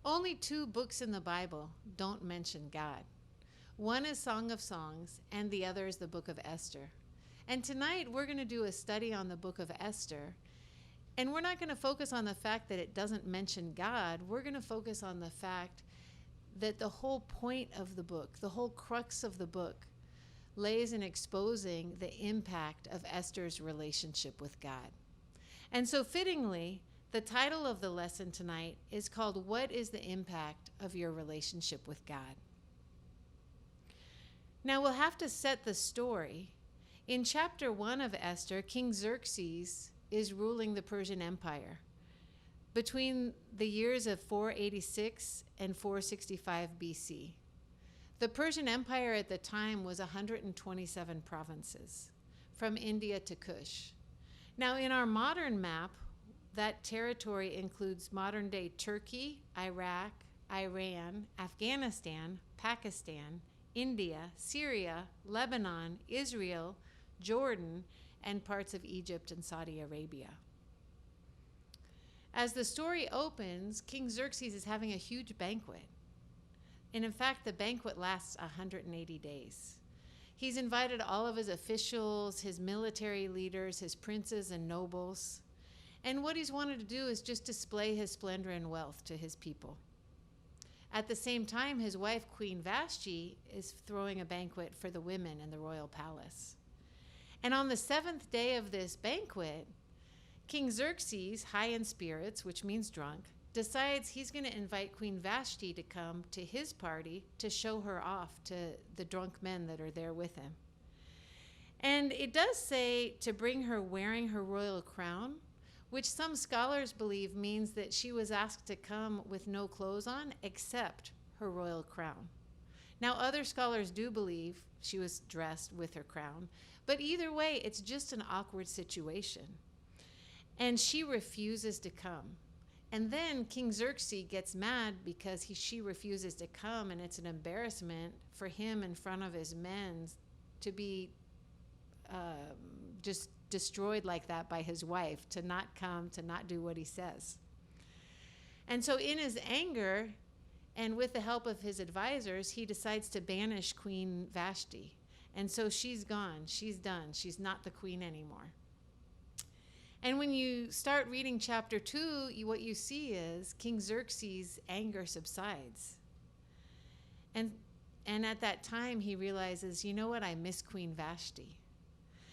Only two books in the Bible don't mention God. One is Song of Songs, and the other is the book of Esther. And tonight we're going to do a study on the book of Esther. And we're not going to focus on the fact that it doesn't mention God. We're going to focus on the fact that the whole point of the book, the whole crux of the book, lays in exposing the impact of Esther's relationship with God. And so fittingly, the title of the lesson tonight is called, What is the Impact of Your Relationship with God? Now we'll have to set the story. In chapter 1 of Esther, King Xerxes is ruling the Persian Empire between the years of 486 and 465 BC. The Persian Empire at the time was 127 provinces, from India to Kush. Now, in our modern map, that territory includes modern-day Turkey, Iraq, Iran, Afghanistan, Pakistan, India, Syria, Lebanon, Israel, Jordan, and parts of Egypt and Saudi Arabia. As the story opens, King Xerxes is having a huge banquet. And in fact, the banquet lasts 180 days. He's invited all of his officials, his military leaders, his princes and nobles. And what he's wanted to do is just display his splendor and wealth to his people. At the same time, his wife, Queen Vashti, is throwing a banquet for the women in the royal palace. And on the seventh day of this banquet, King Xerxes, high in spirits, which means drunk, decides he's going to invite Queen Vashti to come to his party to show her off to the drunk men that are there with him. And it does say to bring her wearing her royal crown, which some scholars believe means that she was asked to come with no clothes on except her royal crown. Now, other scholars do believe she was dressed with her crown, but either way, it's just an awkward situation. And she refuses to come. And then King Xerxes gets mad because she refuses to come, and it's an embarrassment for him in front of his men to be just destroyed like that by his wife, to not come, to not do what he says. And so in his anger, and with the help of his advisors, he decides to banish Queen Vashti. And so she's gone, she's done, she's not the queen anymore. And when you start reading chapter 2, what you see is King Xerxes' anger subsides. And at that time, he realizes, you know what, I miss Queen Vashti.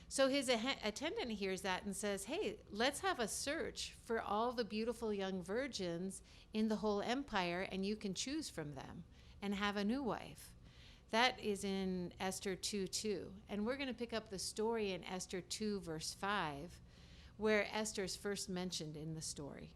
So his attendant hears that and says, hey, let's have a search for all the beautiful young virgins in the whole empire, and you can choose from them and have a new wife. That is in Esther 2:2. And we're going to pick up the story in Esther 2, verse 5, where Esther's first mentioned in the story.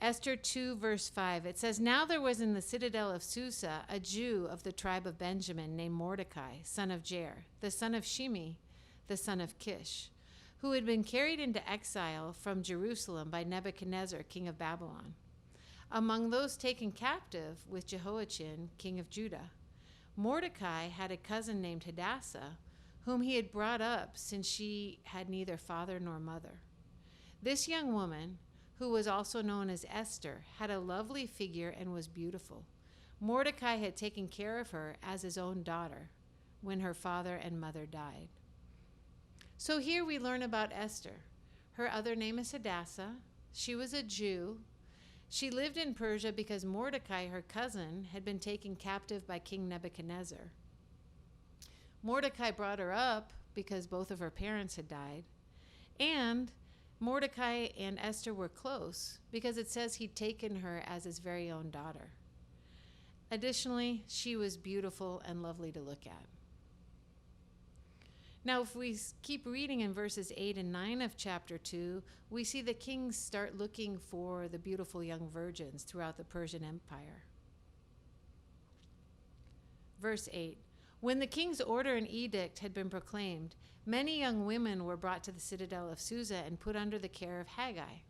Esther 2, verse 5, it says, Now there was in the citadel of Susa a Jew of the tribe of Benjamin named Mordecai, son of Jair, the son of Shimei, the son of Kish, who had been carried into exile from Jerusalem by Nebuchadnezzar, king of Babylon. Among those taken captive with Jehoiachin, king of Judah, Mordecai had a cousin named Hadassah, whom he had brought up since she had neither father nor mother. This young woman, who was also known as Esther, had a lovely figure and was beautiful. Mordecai had taken care of her as his own daughter when her father and mother died. So here we learn about Esther. Her other name is Hadassah. She was a Jew. She lived in Persia because Mordecai, her cousin, had been taken captive by King Nebuchadnezzar. Mordecai brought her up because both of her parents had died. And Mordecai and Esther were close because it says he'd taken her as his very own daughter. Additionally, she was beautiful and lovely to look at. Now, if we keep reading in verses 8 and 9 of chapter 2, we see the kings start looking for the beautiful young virgins throughout the Persian Empire. Verse 8, When the king's order and edict had been proclaimed, many young women were brought to the citadel of Susa and put under the care of Haggai.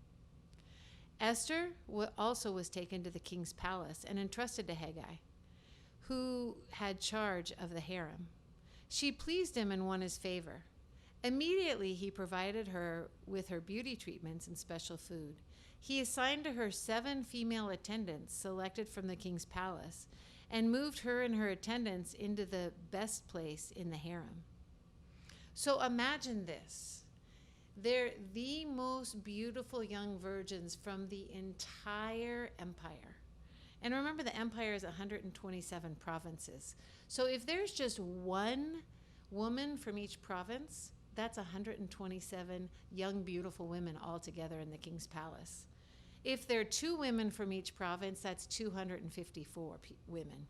Esther also was taken to the king's palace and entrusted to Haggai, who had charge of the harem. She pleased him and won his favor. Immediately he provided her with her beauty treatments and special food. He assigned to her 7 female attendants selected from the king's palace and moved her and her attendants into the best place in the harem. So imagine this. They're the most beautiful young virgins from the entire empire. And remember, the empire is 127 provinces. So if there's just one woman from each province, that's 127 young, beautiful women all together in the king's palace. If there are 2 women from each province, that's 254 women.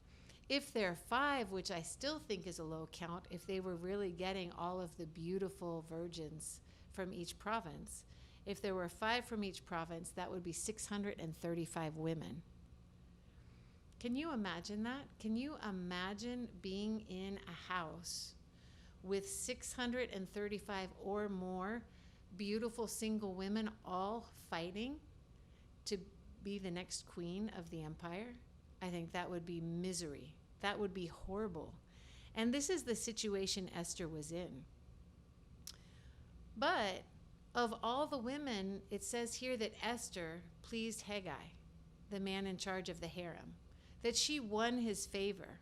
If there are 5, which I still think is a low count, if they were really getting all of the beautiful virgins from each province, if there were 5 from each province, that would be 635 women. Can you imagine that? Can you imagine being in a house with 635 or more beautiful single women all fighting to be the next queen of the empire? I think that would be misery. That would be horrible. And this is the situation Esther was in. But of all the women, it says here that Esther pleased Haggai, the man in charge of the harem, that she won his favor.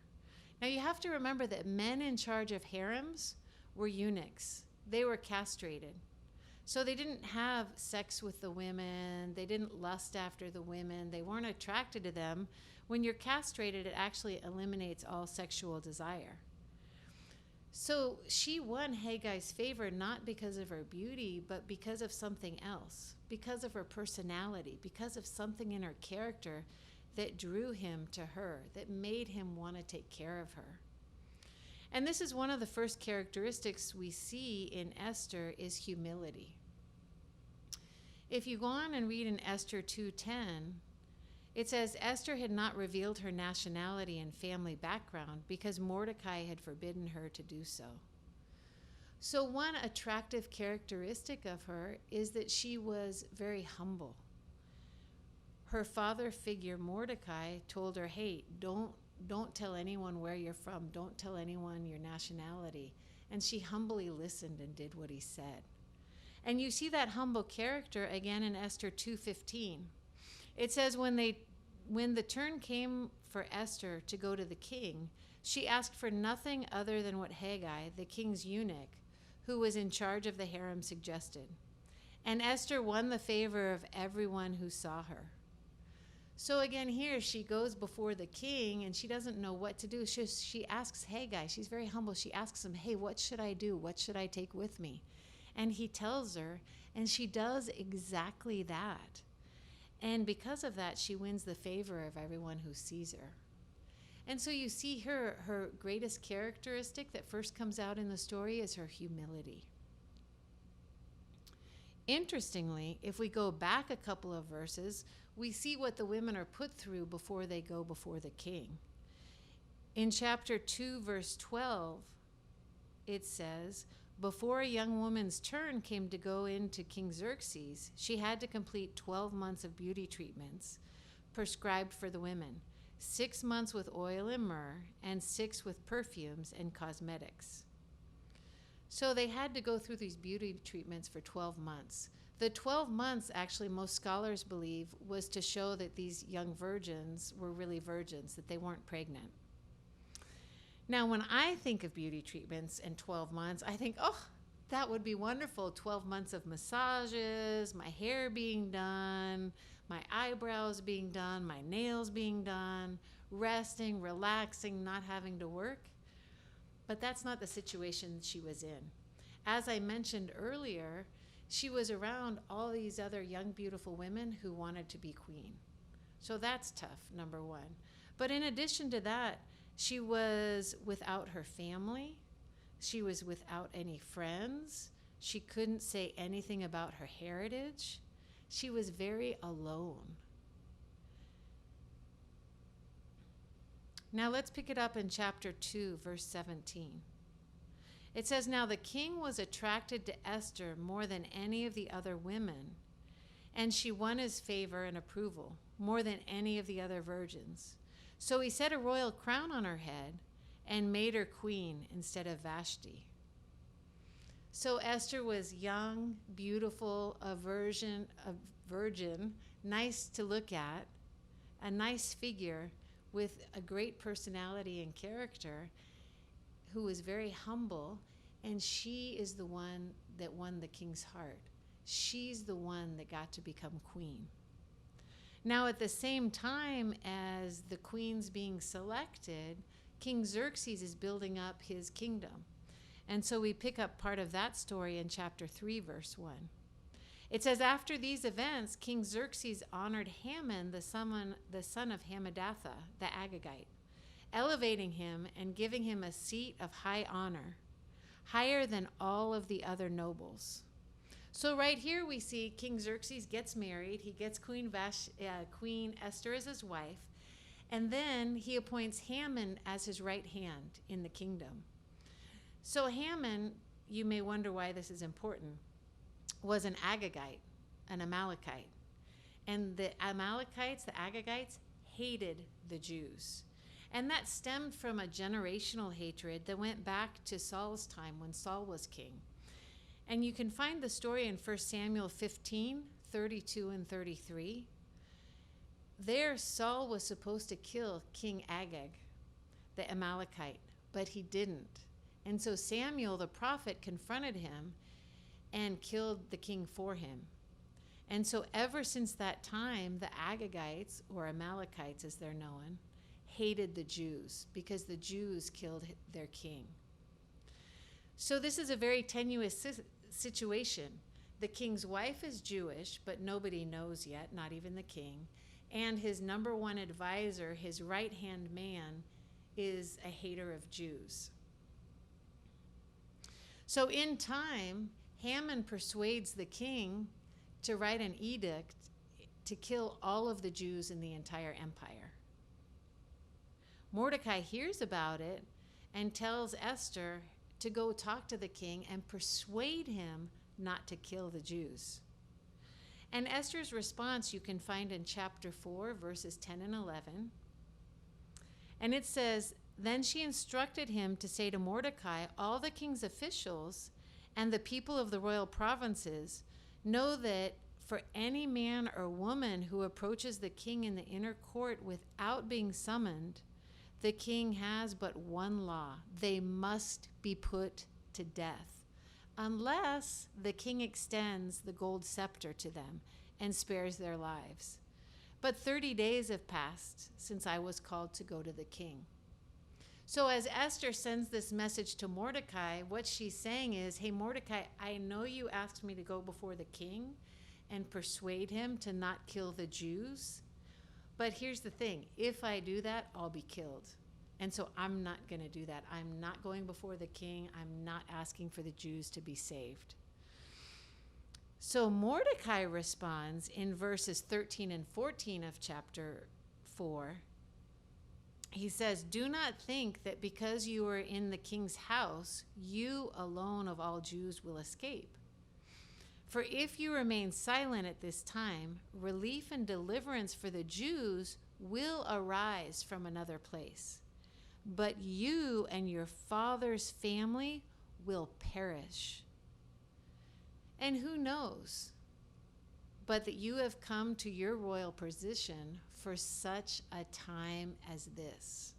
Now you have to remember that men in charge of harems were eunuchs. They were castrated. So they didn't have sex with the women. They didn't lust after the women. They weren't attracted to them. When you're castrated, it actually eliminates all sexual desire. So she won Haggai's favor not because of her beauty, but because of something else, because of her personality, because of something in her character that drew him to her, that made him want to take care of her. And this is one of the first characteristics we see in Esther is humility. If you go on and read in Esther 2:10, it says Esther had not revealed her nationality and family background because Mordecai had forbidden her to do so. So one attractive characteristic of her is that she was very humble. Her father figure Mordecai told her, hey, don't tell anyone where you're from. Don't tell anyone your nationality. And she humbly listened and did what he said. And you see that humble character again in Esther 2:15. It says when the turn came for Esther to go to the king, she asked for nothing other than what Haggai, the king's eunuch, who was in charge of the harem, suggested. And Esther won the favor of everyone who saw her. So again here, she goes before the king and she doesn't know what to do. She asks Haggai, she's very humble. She asks him, hey, what should I do? What should I take with me? And he tells her, and she does exactly that. And because of that, she wins the favor of everyone who sees her. And so you see her greatest characteristic that first comes out in the story is her humility. Interestingly, if we go back a couple of verses, we see what the women are put through before they go before the king. In chapter 2, verse 12, it says, before a young woman's turn came to go into King Xerxes, she had to complete 12 months of beauty treatments prescribed for the women, 6 months with oil and myrrh, and 6 with perfumes and cosmetics. So they had to go through these beauty treatments for 12 months. The 12 months, actually, most scholars believe, was to show that these young virgins were really virgins, that they weren't pregnant. Now, when I think of beauty treatments and 12 months, I think, oh, that would be wonderful. 12 months of massages, my hair being done, my eyebrows being done, my nails being done, resting, relaxing, not having to work. But that's not the situation she was in. As I mentioned earlier, she was around all these other young, beautiful women who wanted to be queen. So that's tough, number one. But in addition to that, she was without her family. She was without any friends. She couldn't say anything about her heritage. She was very alone. Now let's pick it up in chapter 2, verse 17. It says, now the king was attracted to Esther more than any of the other women, and she won his favor and approval more than any of the other virgins. So he set a royal crown on her head and made her queen instead of Vashti. So Esther was young, beautiful, a virgin, nice to look at, a nice figure with a great personality and character, who was very humble, and she is the one that won the king's heart. She's the one that got to become queen. Now, at the same time as the queen's being selected, King Xerxes is building up his kingdom. And so we pick up part of that story in chapter 3, verse 1. It says, after these events, King Xerxes honored Haman, the son of Hammedatha, the Agagite, elevating him and giving him a seat of high honor, higher than all of the other nobles. So right here we see King Xerxes gets married. He gets Queen Esther as his wife, and then he appoints Haman as his right hand in the kingdom. So Haman, you may wonder why this is important, was an Agagite, an Amalekite. And the Amalekites, the Agagites, hated the Jews. And that stemmed from a generational hatred that went back to Saul's time when Saul was king. And you can find the story in 1 Samuel 15, 32 and 33. There, Saul was supposed to kill King Agag, the Amalekite, but he didn't. And so Samuel, the prophet, confronted him and killed the king for him. And so ever since that time, the Agagites, or Amalekites as they're known, hated the Jews because the Jews killed their king. So this is a very tenuous situation. The king's wife is Jewish, but nobody knows yet, not even the king. And his number one advisor, his right-hand man, is a hater of Jews. So in time, Haman persuades the king to write an edict to kill all of the Jews in the entire empire. Mordecai hears about it and tells Esther to go talk to the king and persuade him not to kill the Jews. And Esther's response you can find in chapter 4, verses 10 and 11. And it says, then she instructed him to say to Mordecai, all the king's officials and the people of the royal provinces know that for any man or woman who approaches the king in the inner court without being summoned, the king has but one law. They must be put to death, unless the king extends the gold scepter to them and spares their lives. But 30 days have passed since I was called to go to the king. So as Esther sends this message to Mordecai, what she's saying is, hey, Mordecai, I know you asked me to go before the king and persuade him to not kill the Jews. But here's the thing, if I do that, I'll be killed. And so I'm not going to do that. I'm not going before the king. I'm not asking for the Jews to be saved. So Mordecai responds in verses 13 and 14 of chapter 4. He says, do not think that because you are in the king's house, you alone of all Jews will escape. For if you remain silent at this time, relief and deliverance for the Jews will arise from another place. But you and your father's family will perish. And who knows but that you have come to your royal position for such a time as this.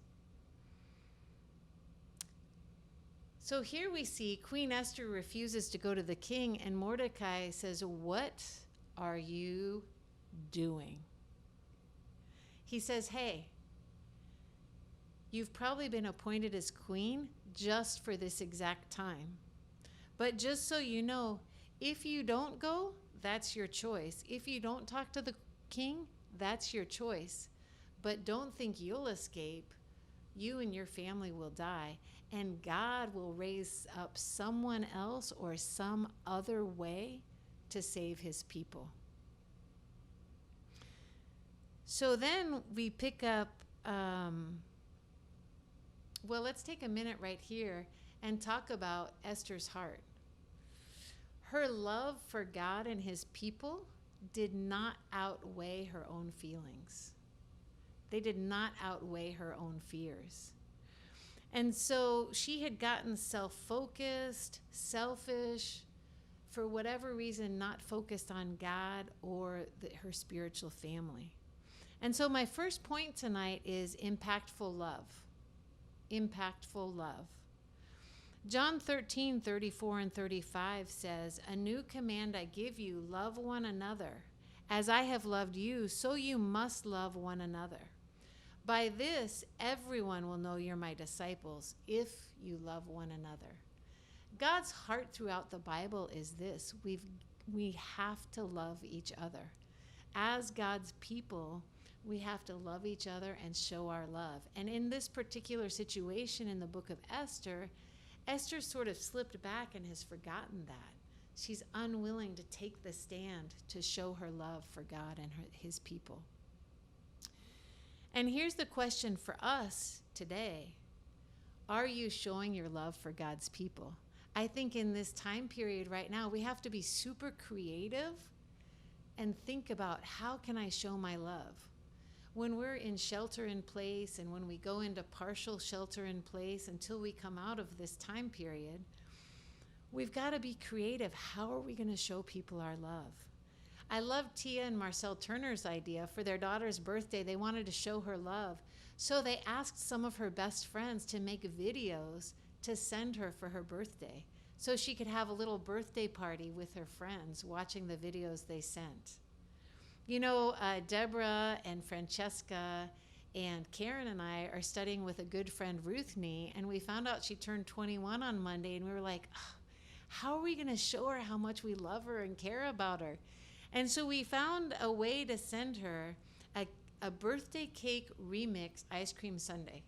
So here we see Queen Esther refuses to go to the king, and Mordecai says, what are you doing? He says, hey, you've probably been appointed as queen just for this exact time. But just so you know, if you don't go, that's your choice. If you don't talk to the king, that's your choice. But don't think you'll escape. You and your family will die, and God will raise up someone else or some other way to save his people. So then we pick up, let's take a minute right here and talk about Esther's heart. Her love for God and his people did not outweigh her own feelings. They did not outweigh her own fears. And so she had gotten self-focused, selfish, for whatever reason, not focused on God or her spiritual family. And so my first point tonight is impactful love. Impactful love. John 13:34 and 35 says, "A new command I give you, love one another. As I have loved you, so you must love one another. By this, everyone will know you're my disciples, if you love one another." God's heart throughout the Bible is this: we have to love each other. As God's people, we have to love each other and show our love. And in this particular situation in the book of Esther, Esther sort of slipped back and has forgotten that. She's unwilling to take the stand to show her love for God and his people. And here's the question for us today. Are you showing your love for God's people? I think in this time period right now, we have to be super creative and think about, how can I show my love? When we're in shelter in place and when we go into partial shelter in place until we come out of this time period, we've got to be creative. How are we going to show people our love? I love Tia and Marcel Turner's idea. For their daughter's birthday, they wanted to show her love. So they asked some of her best friends to make videos to send her for her birthday, so she could have a little birthday party with her friends watching the videos they sent. You know, Deborah and Francesca and Karen and I are studying with a good friend, Ruthnie, and we found out she turned 21 on Monday, and we were like, how are we going to show her how much we love her and care about her? And so we found a way to send her a birthday cake remix ice cream sundae.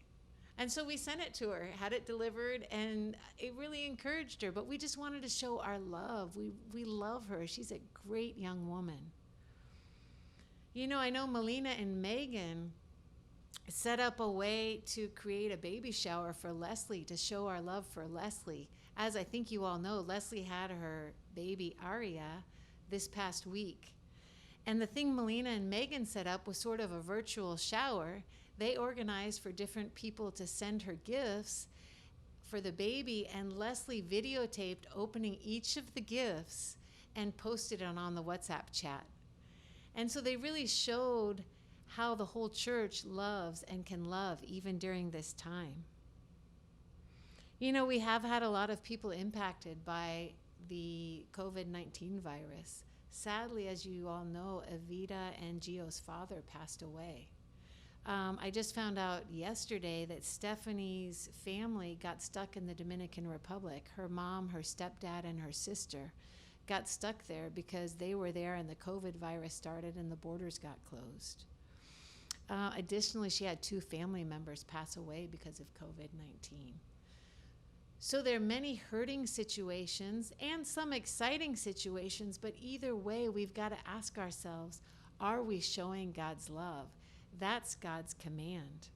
And so we sent it to her, had it delivered, and it really encouraged her. But we just wanted to show our love. We love her. She's a great young woman. You know, I know Melina and Megan set up a way to create a baby shower for Leslie to show our love for Leslie. As I think you all know, Leslie had her baby Aria this past week. And the thing Melina and Megan set up was sort of a virtual shower. They organized for different people to send her gifts for the baby, and Leslie videotaped opening each of the gifts and posted it on the WhatsApp chat. And so they really showed how the whole church loves and can love even during this time. You know, we have had a lot of people impacted by the COVID-19 virus. Sadly, as you all know, Evita and Gio's father passed away. I just found out yesterday that Stephanie's family got stuck in the Dominican Republic. Her mom, her stepdad, and her sister got stuck there because they were there and the COVID virus started and the borders got closed. Additionally, she had 2 family members pass away because of COVID-19. So there are many hurting situations and some exciting situations, but either way, we've got to ask ourselves, are we showing God's love? That's God's command.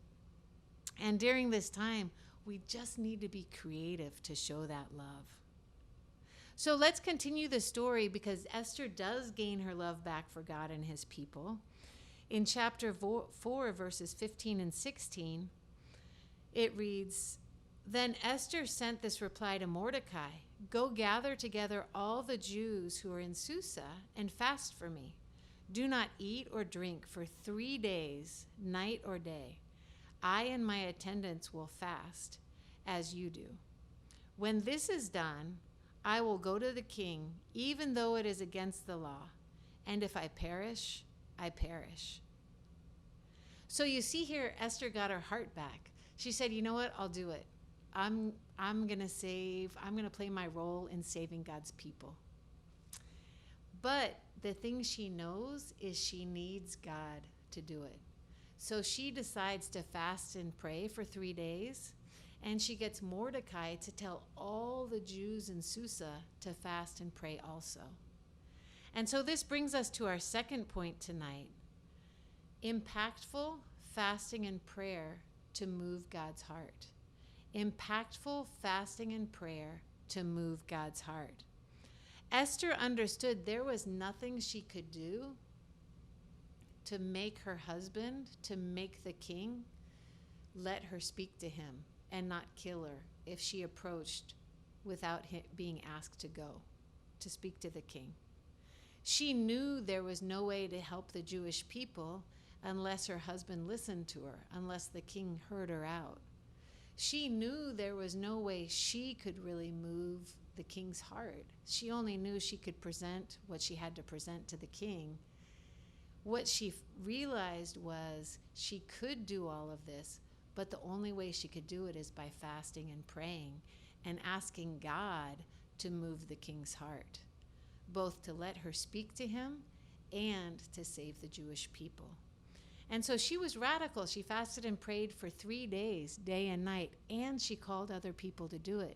And during this time, we just need to be creative to show that love. So let's continue the story, because Esther does gain her love back for God and his people. In chapter 4, verses 15 and 16, it reads, "Then Esther sent this reply to Mordecai, 'Go gather together all the Jews who are in Susa and fast for me. Do not eat or drink for 3 days, night or day. I and my attendants will fast, as you do. When this is done, I will go to the king, even though it is against the law. And if I perish, I perish.'" So you see here, Esther got her heart back. She said, you know what, I'll do it. I'm going to play my role in saving God's people. But the thing she knows is she needs God to do it. So she decides to fast and pray for 3 days, and she gets Mordecai to tell all the Jews in Susa to fast and pray also. And so this brings us to our second point tonight: impactful fasting and prayer to move God's heart. Impactful fasting and prayer to move God's heart. Esther understood there was nothing she could do to make her husband, to make the king, let her speak to him and not kill her if she approached without being asked to go to speak to the king. She knew there was no way to help the Jewish people unless her husband listened to her, unless the king heard her out. She knew there was no way she could really move the king's heart. She only knew she could present what she had to present to the king. What she realized was she could do all of this, but the only way she could do it is by fasting and praying and asking God to move the king's heart, both to let her speak to him and to save the Jewish people. And so she was radical. She fasted and prayed for 3 days, day and night, and she called other people to do it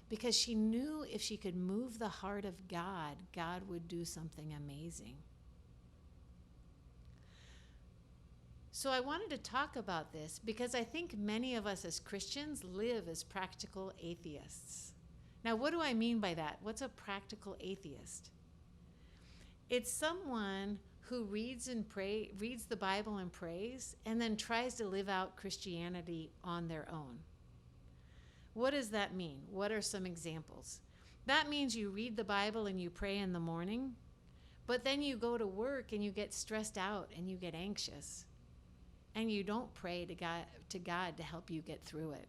because she knew if she could move the heart of God, God would do something amazing. So I wanted to talk about this because I think many of us as Christians live as practical atheists. Now, what do I mean by that? What's a practical atheist? It's someone who reads the Bible and prays, and then tries to live out Christianity on their own. What does that mean? What are some examples? That means you read the Bible and you pray in the morning, but then you go to work and you get stressed out and you get anxious, and you don't pray to God to help you get through it.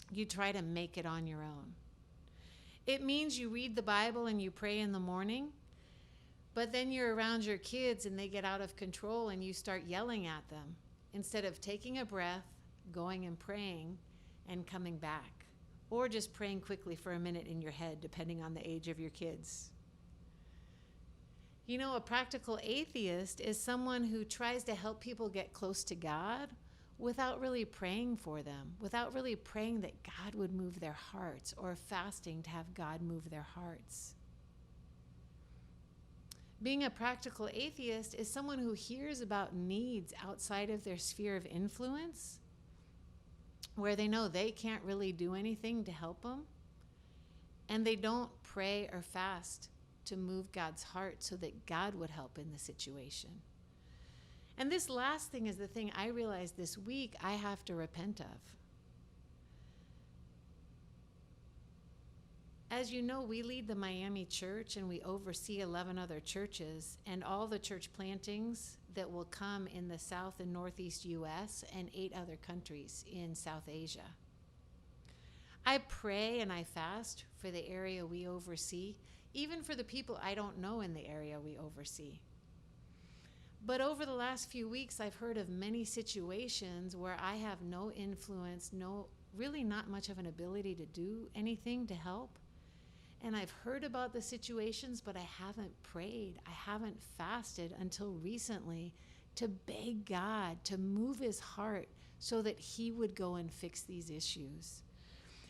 You try to make it on your own. It means you read the Bible and you pray in the morning, but then you're around your kids and they get out of control and you start yelling at them instead of taking a breath, going and praying and coming back, or just praying quickly for a minute in your head, depending on the age of your kids. You know, a practical atheist is someone who tries to help people get close to God without really praying for them, without really praying that God would move their hearts, or fasting to have God move their hearts. Being a practical atheist is someone who hears about needs outside of their sphere of influence, where they know they can't really do anything to help them, and they don't pray or fast to move God's heart so that God would help in the situation. And this last thing is the thing I realized this week I have to repent of. As you know, we lead the Miami church and we oversee 11 other churches and all the church plantings that will come in the South and Northeast U.S. and 8 other countries in South Asia. I pray and I fast for the area we oversee, even for the people I don't know in the area we oversee. But over the last few weeks, I've heard of many situations where I have no influence, really not much of an ability to do anything to help. And I've heard about the situations, but I haven't prayed. I haven't fasted until recently to beg God to move his heart so that he would go and fix these issues.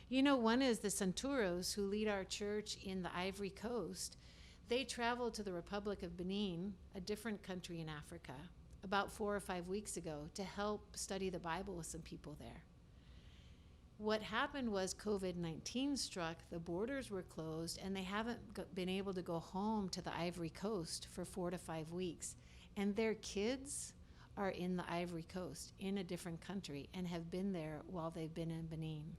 You know, one is the Santuros, who lead our church in the Ivory Coast. They traveled to the Republic of Benin, a different country in Africa, about 4 or 5 weeks ago to help study the Bible with some people there. What happened was COVID-19 struck, the borders were closed, and they haven't been able to go home to the Ivory Coast for 4 to 5 weeks. And their kids are in the Ivory Coast, in a different country, and have been there while they've been in Benin.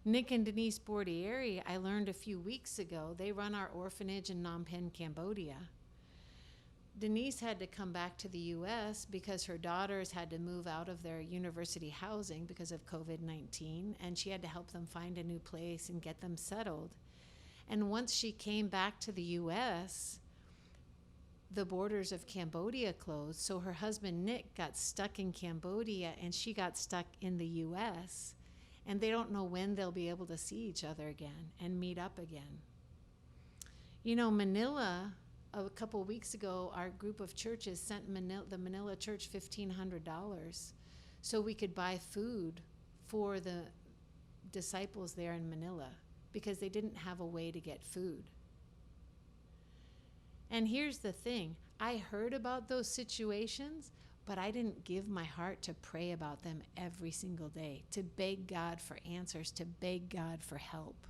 Nick and Denise Bordieri, I learned a few weeks ago, they run our orphanage in Phnom Penh, Cambodia. Denise had to come back to the U.S. because her daughters had to move out of their university housing because of COVID-19, and she had to help them find a new place and get them settled. And once she came back to the U.S., the borders of Cambodia closed, so her husband Nick got stuck in Cambodia and she got stuck in the U.S., and they don't know when they'll be able to see each other again and meet up again. You know, Manila, a couple weeks ago, our group of churches sent the Manila church $1,500 so we could buy food for the disciples there in Manila because they didn't have a way to get food. And here's the thing, I heard about those situations, but I didn't give my heart to pray about them every single day, to beg God for answers, to beg God for help.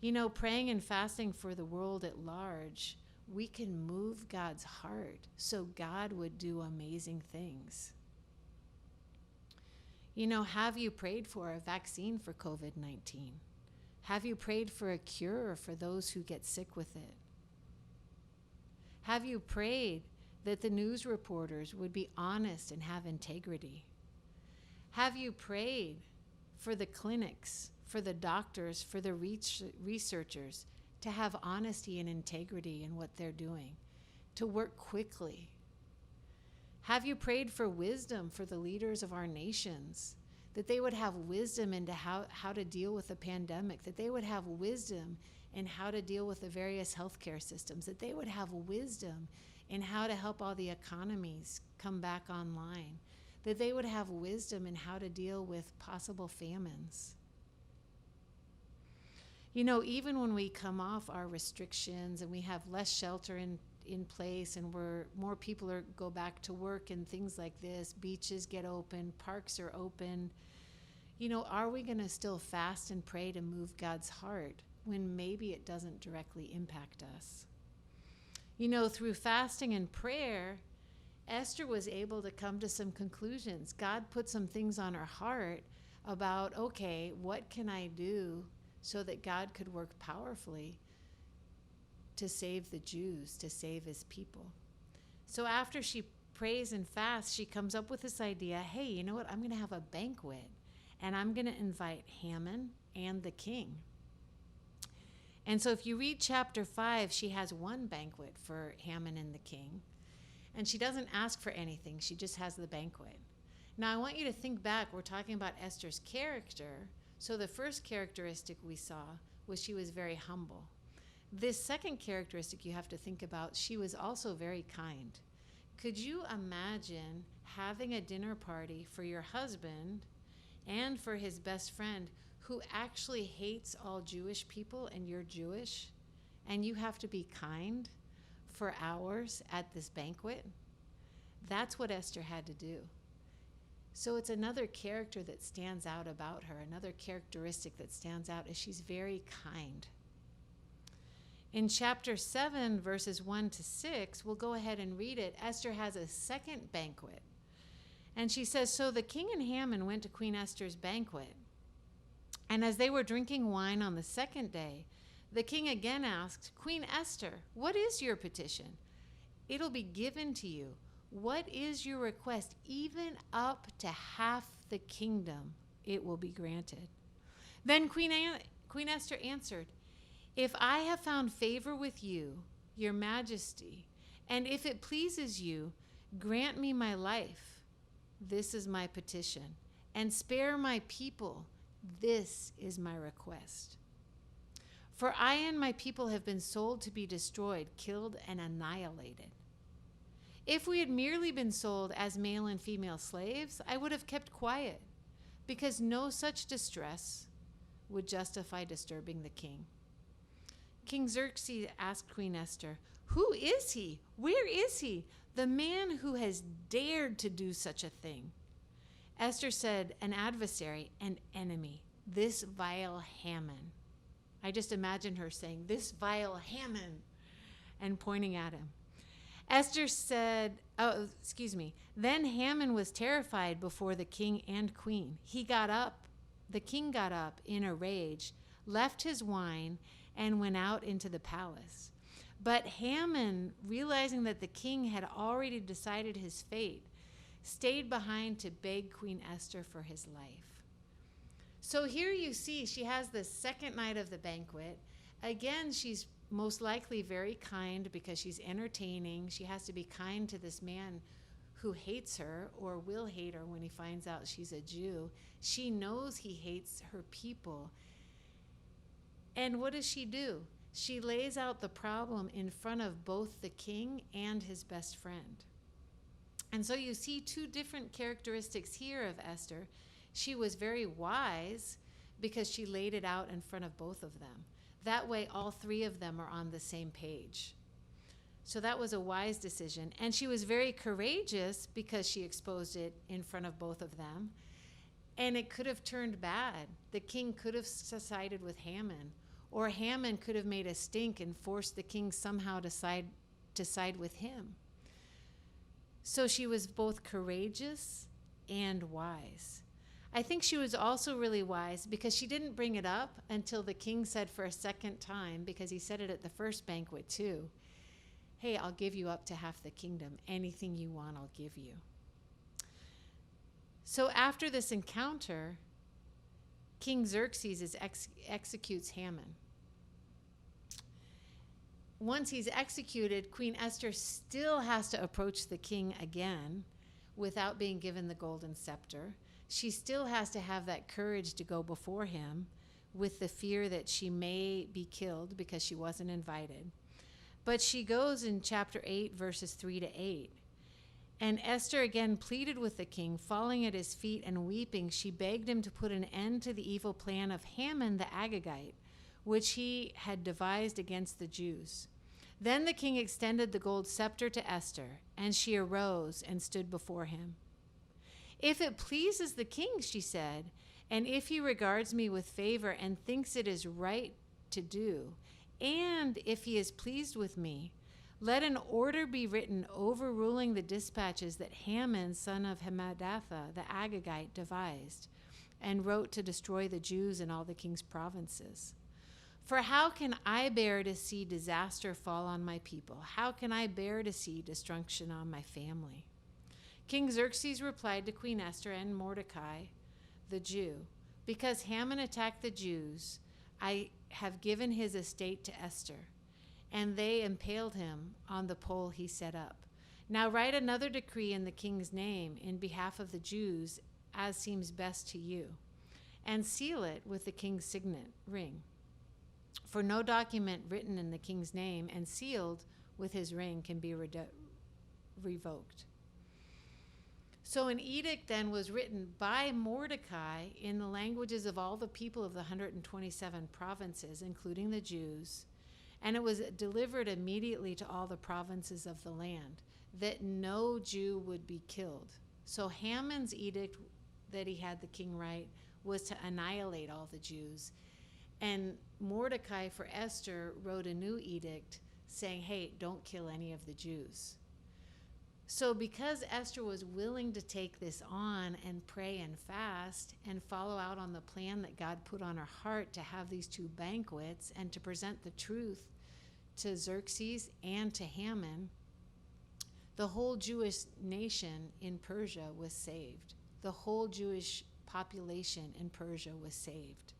You know, praying and fasting for the world at large, we can move God's heart so God would do amazing things. You know, have you prayed for a vaccine for COVID-19? Have you prayed for a cure for those who get sick with it? Have you prayed that the news reporters would be honest and have integrity? Have you prayed for the clinics, for the doctors, for the researchers to have honesty and integrity in what they're doing, to work quickly? Have you prayed for wisdom for the leaders of our nations, that they would have wisdom into how to deal with the pandemic, that they would have wisdom in how to deal with the various healthcare systems, that they would have wisdom in how to help all the economies come back online, that they would have wisdom in how to deal with possible famines? You know, even when we come off our restrictions and we have less shelter in place and more people go back to work and things like this, beaches get open, parks are open, you know, are we going to still fast and pray to move God's heart when maybe it doesn't directly impact us? You know, through fasting and prayer, Esther was able to come to some conclusions. God put some things on her heart about, okay, what can I do so that God could work powerfully to save the Jews, to save his people? So after she prays and fasts, she comes up with this idea, hey, you know what? I'm going to have a banquet, and I'm going to invite Haman and the king. And so if you read chapter 5, she has one banquet for Haman and the king. And she doesn't ask for anything. She just has the banquet. Now, I want you to think back. We're talking about Esther's character. So the first characteristic we saw was she was very humble. This second characteristic you have to think about, she was also very kind. Could you imagine having a dinner party for your husband and for his best friend who actually hates all Jewish people and you're Jewish, and you have to be kind for hours at this banquet? That's what Esther had to do. So it's another character that stands out about her. Another characteristic that stands out is she's very kind. In chapter 7, verses 1 to 6, we'll go ahead and read it. Esther has a second banquet. And she says, so the king and Haman went to Queen Esther's banquet. And as they were drinking wine on the second day, the king again asked, Queen Esther, what is your petition? It'll be given to you. What is your request? Even up to half the kingdom, it will be granted. Then Queen Esther answered, if I have found favor with you, your majesty, and if it pleases you, grant me my life. This is my petition. And spare my people. This is my request. For I and my people have been sold to be destroyed, killed, and annihilated. If we had merely been sold as male and female slaves, I would have kept quiet, because no such distress would justify disturbing the king. King Xerxes asked Queen Esther, who is he? Where is he? The man who has dared to do such a thing. Esther said, an adversary, an enemy, this vile Haman. I just imagine her saying, this vile Haman, and pointing at him. Esther said, then Haman was terrified before the king and queen. The king got up in a rage, left his wine, and went out into the palace. But Haman, realizing that the king had already decided his fate, stayed behind to beg Queen Esther for his life. So here you see she has the second night of the banquet. Again, she's most likely very kind because she's entertaining. She has to be kind to this man who hates her or will hate her when he finds out she's a Jew. She knows he hates her people. And what does she do? She lays out the problem in front of both the king and his best friend. And so you see two different characteristics here of Esther. She was very wise because she laid it out in front of both of them. That way, all three of them are on the same page. So that was a wise decision. And she was very courageous because she exposed it in front of both of them. And it could have turned bad. The king could have sided with Haman, or Haman could have made a stink and forced the king somehow to side with him. So she was both courageous and wise. I think she was also really wise because she didn't bring it up until the king said for a second time, because he said it at the first banquet too, hey, I'll give you up to half the kingdom. Anything you want, I'll give you. So after this encounter, King Xerxes executes Haman. Once he's executed, Queen Esther still has to approach the king again without being given the golden scepter. She still has to have that courage to go before him with the fear that she may be killed because she wasn't invited. But she goes in chapter 8, verses 3 to 8. And Esther again pleaded with the king, falling at his feet and weeping. She begged him to put an end to the evil plan of Haman the Agagite, which he had devised against the Jews. Then the king extended the gold scepter to Esther, and she arose and stood before him. If it pleases the king, she said, and if he regards me with favor and thinks it is right to do, and if he is pleased with me, let an order be written overruling the dispatches that Haman, son of Hammedatha, the Agagite, devised, and wrote to destroy the Jews in all the king's provinces. For how can I bear to see disaster fall on my people? How can I bear to see destruction on my family? King Xerxes replied to Queen Esther and Mordecai, the Jew, because Haman attacked the Jews, I have given his estate to Esther, and they impaled him on the pole he set up. Now write another decree in the king's name in behalf of the Jews, as seems best to you, and seal it with the king's signet ring. For no document written in the king's name and sealed with his ring can be revoked. So an edict then was written by Mordecai in the languages of all the people of the 127 provinces, including the Jews, and it was delivered immediately to all the provinces of the land, that no Jew would be killed. So Haman's edict that he had the king write was to annihilate all the Jews. And Mordecai for Esther wrote a new edict saying, hey, don't kill any of the Jews. So because Esther was willing to take this on and pray and fast and follow out on the plan that God put on her heart to have these two banquets and to present the truth to Xerxes and to Haman, the whole Jewish nation in Persia was saved. The whole Jewish population in Persia was saved.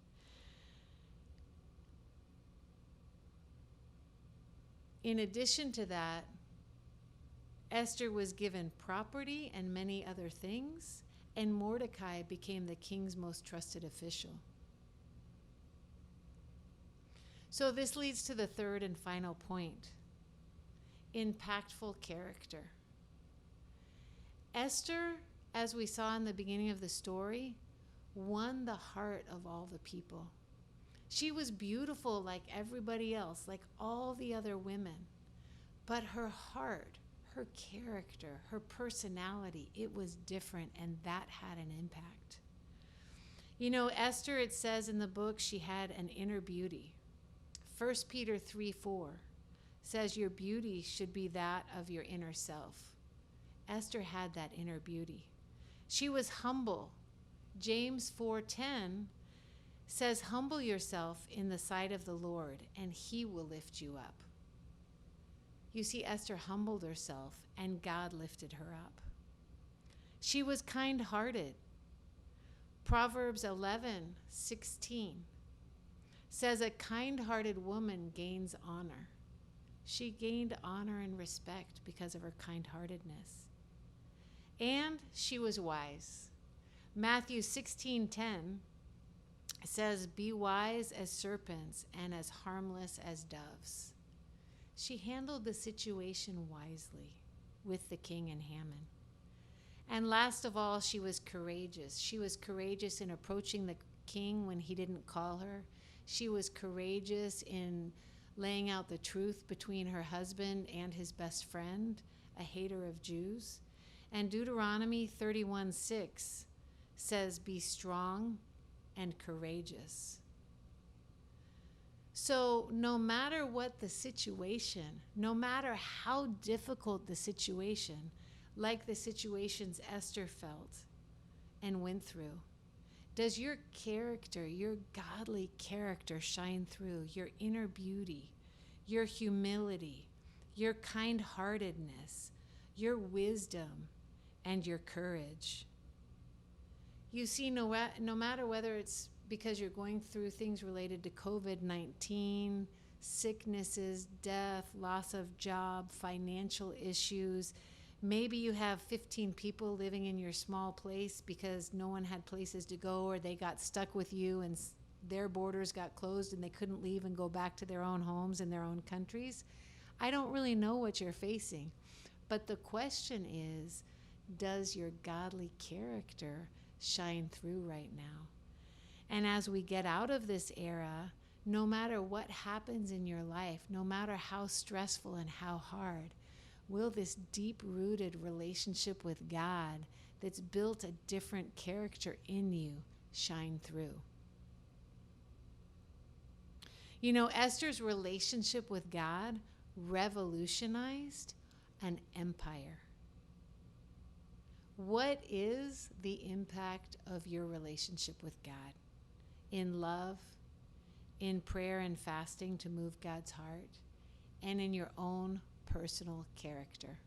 In addition to that, Esther was given property and many other things, and Mordecai became the king's most trusted official. So this leads to the third and final point: impactful character. Esther, as we saw in the beginning of the story, won the heart of all the people. She was beautiful like everybody else, like all the other women, but her heart, her character, her personality, it was different, and that had an impact. You know, Esther, it says in the book, she had an inner beauty. 1 Peter 3:4 says your beauty should be that of your inner self. Esther had that inner beauty. She was humble. James 4:10 says, humble yourself in the sight of the Lord, and he will lift you up. You see, Esther humbled herself, and God lifted her up. She was kind-hearted. Proverbs 11:16 says, a kind-hearted woman gains honor. She gained honor and respect because of her kind-heartedness. And she was wise. Matthew 16:10 says, be wise as serpents and as harmless as doves. She handled the situation wisely with the king and Haman. And last of all, she was courageous. She was courageous in approaching the king when he didn't call her. She was courageous in laying out the truth between her husband and his best friend, a hater of Jews. And Deuteronomy 31:6 says, be strong and courageous. So no matter what the situation, no matter how difficult the situation, like the situations Esther felt and went through, Does your character, your godly character, shine through? Your inner beauty, your humility, your kind-heartedness, your wisdom, and your courage. You see, no matter whether it's because you're going through things related to COVID-19, sicknesses, death, loss of job, financial issues. Maybe you have 15 people living in your small place because no one had places to go, or they got stuck with you and their borders got closed and they couldn't leave and go back to their own homes in their own countries. I don't really know what you're facing, but the question is, does your godly character shine through right now? And as we get out of this era, no matter what happens in your life, no matter how stressful and how hard, will this deep-rooted relationship with God that's built a different character in you shine through? You know, Esther's relationship with God revolutionized an empire. What is the impact of your relationship with God? In love, in prayer and fasting to move God's heart, and in your own personal character.